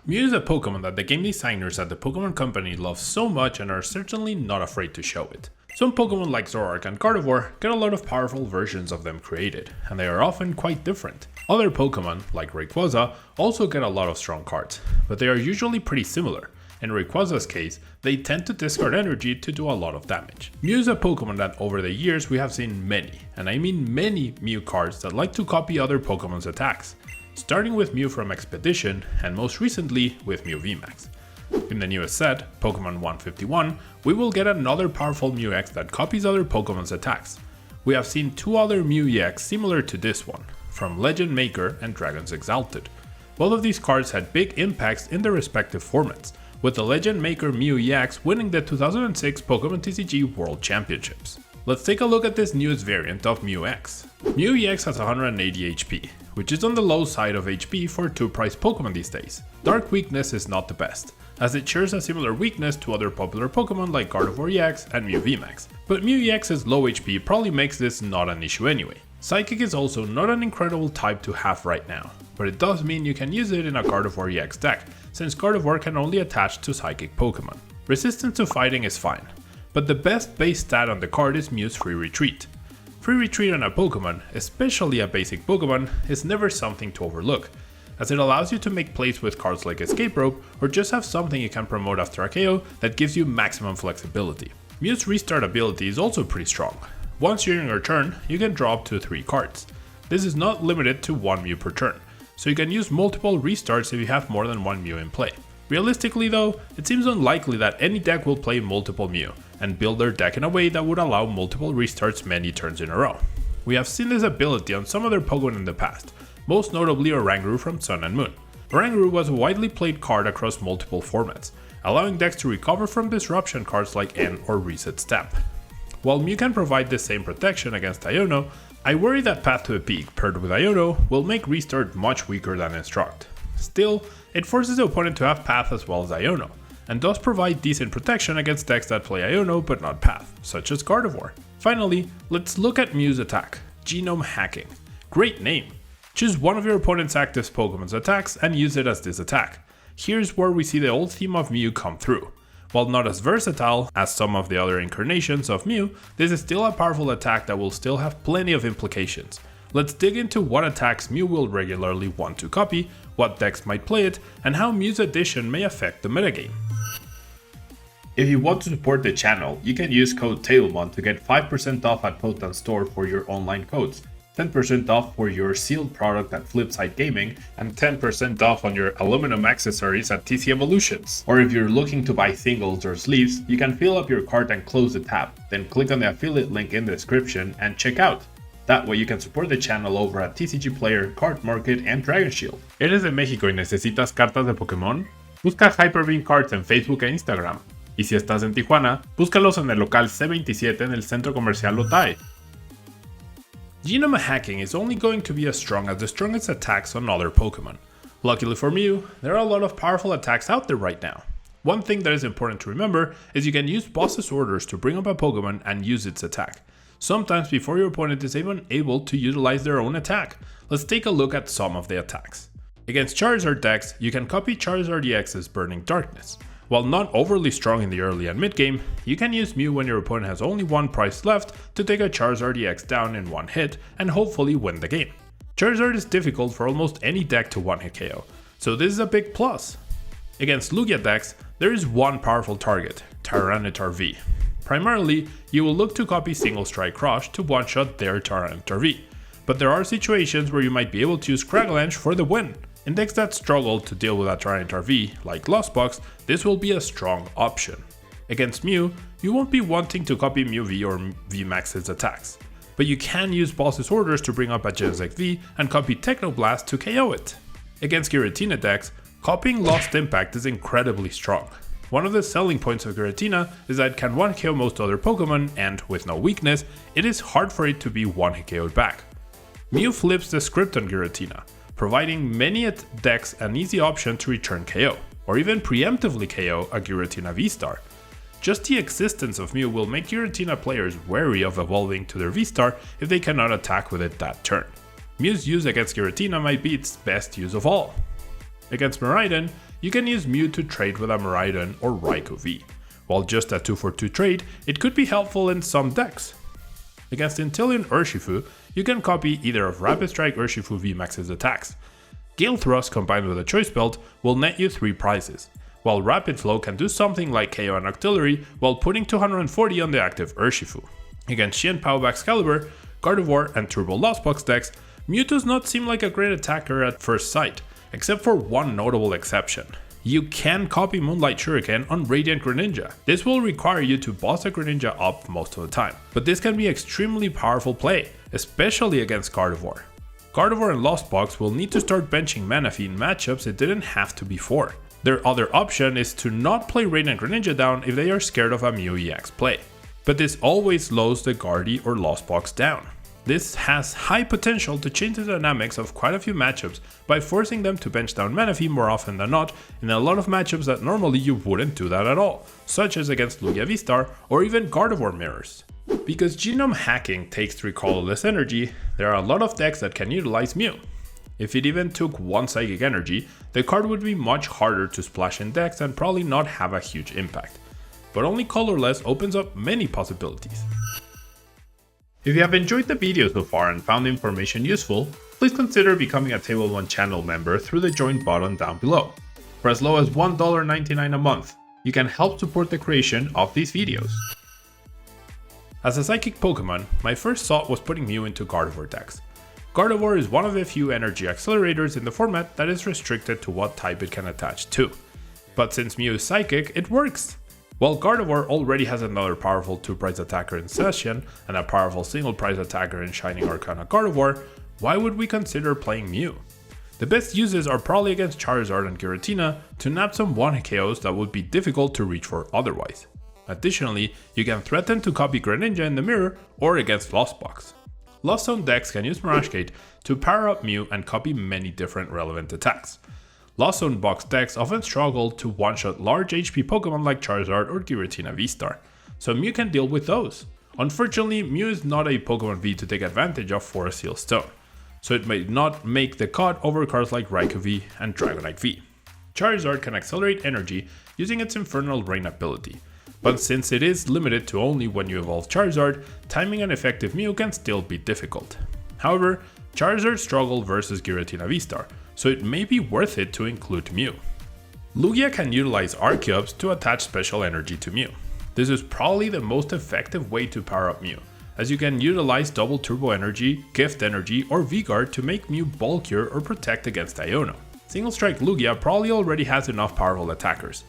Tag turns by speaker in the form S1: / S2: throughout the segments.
S1: Mew is a Pokemon that the game designers at the Pokemon Company love so much and are certainly not afraid to show it. Some Pokemon like Zoroark and Gardevoir get a lot of powerful versions of them created, and they are often quite different. Other Pokemon, like Rayquaza, also get a lot of strong cards, but they are usually pretty similar. In Rayquaza's case, they tend to discard energy to do a lot of damage. Mew is a Pokemon that over the years we have seen many, and I mean many Mew cards that like to copy other Pokemon's attacks, starting with Mew from Expedition and most recently with Mew VMAX. In the newest set, Pokemon 151, we will get another powerful MEW EX that copies other Pokemon's attacks. We have seen two other MEW EX similar to this one, from Legend Maker and Dragons Exalted. Both of these cards had big impacts in their respective formats, with the Legend Maker MEW EX winning the 2006 Pokemon TCG World Championships. Let's take a look at this newest variant of MEW EX. MEW EX has 180 HP, which is on the low side of HP for 2-price Pokemon these days. Dark Weakness is not the best, as it shares a similar weakness to other popular Pokemon like Gardevoir EX and Mew VMAX, but MEW EX's low HP probably makes this not an issue anyway. Psychic is also not an incredible type to have right now, but it does mean you can use it in a Gardevoir EX deck, since Gardevoir can only attach to Psychic Pokemon. Resistance to fighting is fine, but the best base stat on the card is Mew's Free Retreat. Free Retreat on a Pokemon, especially a basic Pokemon, is never something to overlook, as it allows you to make plays with cards like Escape Rope or just have something you can promote after a KO that gives you maximum flexibility. Mew's Restart ability is also pretty strong. Once during your turn, you can draw up to 3 cards. This is not limited to 1 Mew per turn, so you can use multiple restarts if you have more than 1 Mew in play. Realistically though, it seems unlikely that any deck will play multiple Mew and build their deck in a way that would allow multiple restarts many turns in a row. We have seen this ability on some other Pokemon in the past, most notably Oranguru from Sun and Moon. Oranguru was a widely played card across multiple formats, allowing decks to recover from disruption cards like End or Reset Stamp. While Mew can provide the same protection against Iono, I worry that Path to the Peak paired with Iono will make Restart much weaker than Instruct. Still, it forces the opponent to have Path as well as Iono, and does provide decent protection against decks that play Iono but not Path, such as Gardevoir. Finally, let's look at Mew's attack, Genome Hacking. Great name! Choose one of your opponent's active Pokemon's attacks and use it as this attack. Here's where we see the old theme of Mew come through. While not as versatile as some of the other incarnations of Mew, this is still a powerful attack that will still have plenty of implications. Let's dig into what attacks Mew will regularly want to copy, what decks might play it, and how Mew's addition may affect the metagame. If you want to support the channel, you can use code tablemon to get 5% off at Potan Store for your online codes, 10% off for your sealed product at Flipside Gaming, and 10% off on your aluminum accessories at TC Evolutions. Or if you're looking to buy singles or sleeves, you can fill up your cart and close the tab, then click on the affiliate link in the description and check out. That way you can support the channel over at TCG Player, Card Market, and Dragon Shield. ¿Eres de México y necesitas cartas de Pokémon? Busca Hyperbeam Cards en Facebook e Instagram. Y si estás en Tijuana, búscalos en el local C27 en el Centro Comercial Lotay. Genome Hacking is only going to be as strong as the strongest attacks on other Pokemon. Luckily for Mew, there are a lot of powerful attacks out there right now. One thing that is important to remember is you can use boss's orders to bring up a Pokemon and use its attack, sometimes before your opponent is even able to utilize their own attack. Let's take a look at some of the attacks. Against Charizard decks, you can copy Charizard EX's Burning Darkness. While not overly strong in the early and mid game, you can use Mew when your opponent has only 1 price left to take a Charizard EX down in 1 hit and hopefully win the game. Charizard is difficult for almost any deck to 1-hit KO, so this is a big plus. Against Lugia decks, there is one powerful target, Tyranitar V. Primarily, you will look to copy Single Strike Crush to one-shot their Tyranitar V, but there are situations where you might be able to use Cragalanche for the win. In decks that struggle to deal with a Tyranitar V, like Lost Box, this will be a strong option. Against Mew, you won't be wanting to copy Mew V or VMAX's attacks, but you can use boss's orders to bring up a Genesect V and copy Technoblast to KO it. Against Giratina decks, copying Lost Impact is incredibly strong. One of the selling points of Giratina is that it can 1-KO most other Pokemon, and with no weakness, it is hard for it to be 1-hit KO'd back. Mew flips the script on Giratina, providing many decks an easy option to return KO, or even preemptively KO a Giratina V-Star. Just the existence of Mew will make Giratina players wary of evolving to their V-Star if they cannot attack with it that turn. Mew's use against Giratina might be its best use of all. Against Miraidon, you can use Mew to trade with a Miraidon or Raikou V. While just a 2-for-2 trade, it could be helpful in some decks. Against Inteleon Urshifu, you can copy either of Rapid Strike Urshifu VMAX's attacks. Gale Thrust combined with a Choice Belt will net you 3 prizes, while Rapid Flow can do something like KO an Octillery while putting 240 on the active Urshifu. Against Xianpao Excalibur, Gardevoir, and Turbo Lost Box decks, Mew does not seem like a great attacker at first sight, except for one notable exception. You can copy Moonlight Shuriken on Radiant Greninja. This will require you to boss a Greninja up most of the time, but this can be extremely powerful play, especially against Gardevoir. Gardevoir and Lost Box will need to start benching Manaphy in matchups it didn't have to before. Their other option is to not play Radiant Greninja down if they are scared of a MEW EX play, but this always slows the Guardy or Lost Box down. This has high potential to change the dynamics of quite a few matchups by forcing them to bench down Manaphy more often than not in a lot of matchups that normally you wouldn't do that at all, such as against Lugia V-Star or even Gardevoir mirrors. Because genome hacking takes 3 colorless energy, there are a lot of decks that can utilize Mew. If it even took 1 psychic energy, the card would be much harder to splash in decks and probably not have a huge impact. But only colorless opens up many possibilities. If you have enjoyed the video so far and found the information useful, please consider becoming a tablemon channel member through the join button down below. For as low as $1.99 a month, you can help support the creation of these videos. As a psychic Pokemon, my first thought was putting Mew into Gardevoir decks. Gardevoir is one of the few energy accelerators in the format that is restricted to what type it can attach to. But since Mew is psychic, it works! While Gardevoir already has another powerful 2-price attacker in Zacian and a powerful single-price attacker in Shining Arcana Gardevoir, why would we consider playing Mew? The best uses are probably against Charizard and Giratina to nab some 1-hit KOs that would be difficult to reach for otherwise. Additionally, you can threaten to copy Greninja in the mirror or against Lost Box. Lost Zone decks can use Mirage Gate to power up Mew and copy many different relevant attacks. Lost Zone box decks often struggle to one-shot large HP Pokemon like Charizard or Giratina V-Star, so Mew can deal with those. Unfortunately, Mew is not a Pokemon V to take advantage of for a Seal Stone, so it may not make the cut over cards like Raikou V and Dragonite V. Charizard can accelerate energy using its Infernal Rain ability, but since it is limited to only when you evolve Charizard, timing an effective Mew can still be difficult. However, Charizard struggle versus Giratina V-Star, so it may be worth it to include Mew. Lugia can utilize Archeops to attach special energy to Mew. This is probably the most effective way to power up Mew, as you can utilize double Turbo Energy, Gift Energy, or V-Guard to make Mew bulkier or protect against Iono. Single Strike Lugia probably already has enough powerful attackers,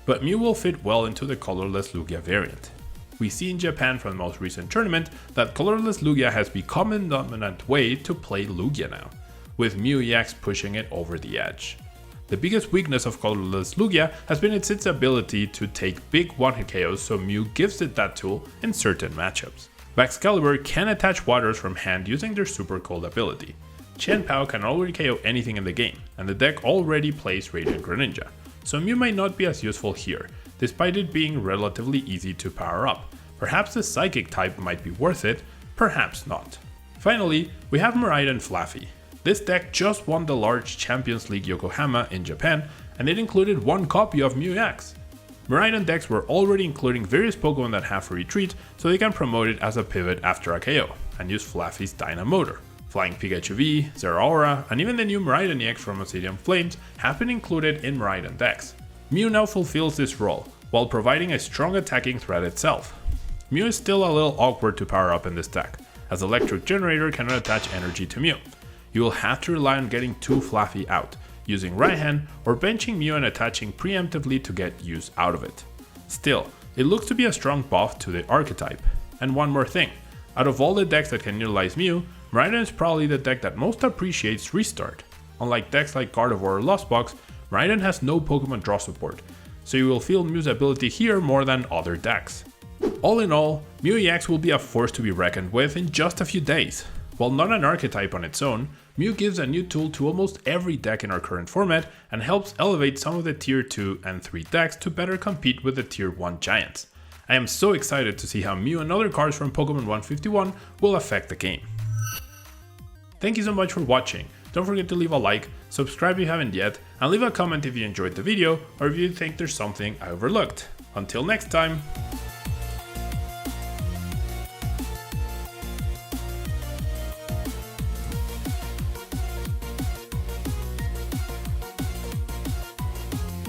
S1: but Mew will fit well into the colorless Lugia variant. We see in Japan from the most recent tournament that colorless Lugia has become a dominant way to play Lugia now, with MEW EX pushing it over the edge. The biggest weakness of colorless Lugia has been its ability to take big one-hit KOs, so Mew gives it that tool in certain matchups. Excalibur can attach waters from hand using their Super Cold ability. Xianpao can already KO anything in the game, and the deck already plays Radiant Greninja, so Mew might not be as useful here, despite it being relatively easy to power up. Perhaps the Psychic type might be worth it, perhaps not. Finally, we have Miraidon Flaffy. This deck just won the large Champions League Yokohama in Japan, and it included 1 copy of MEW EX. Miraidon decks were already including various Pokemon that have a retreat, so they can promote it as a pivot after a KO, and use Flaffy's Dynamotor. Flying Pikachu V, Zeraora, and even the new Miraidon EX from Obsidian Flames have been included in Miraidon decks. Mew now fulfills this role, while providing a strong attacking threat itself. Mew is still a little awkward to power up in this deck, as Electric Generator cannot attach energy to Mew. You will have to rely on getting 2 Flaffy out, using Raihan or benching Mew and attaching preemptively to get use out of it. Still, it looks to be a strong buff to the archetype. And one more thing, out of all the decks that can utilize Mew, Miraidon is probably the deck that most appreciates Restart. Unlike decks like Gardevoir or Lost Box, Miraidon has no Pokemon draw support, so you will feel Mew's ability here more than other decks. All in all, MEW EX will be a force to be reckoned with in just a few days. While not an archetype on its own, Mew gives a new tool to almost every deck in our current format and helps elevate some of the tier 2 and 3 decks to better compete with the tier 1 giants. I am so excited to see how Mew and other cards from Pokemon 151 will affect the game. Thank you so much for watching. Don't forget to leave a like, subscribe if you haven't yet, and leave a comment if you enjoyed the video or if you think there's something I overlooked. Until next time!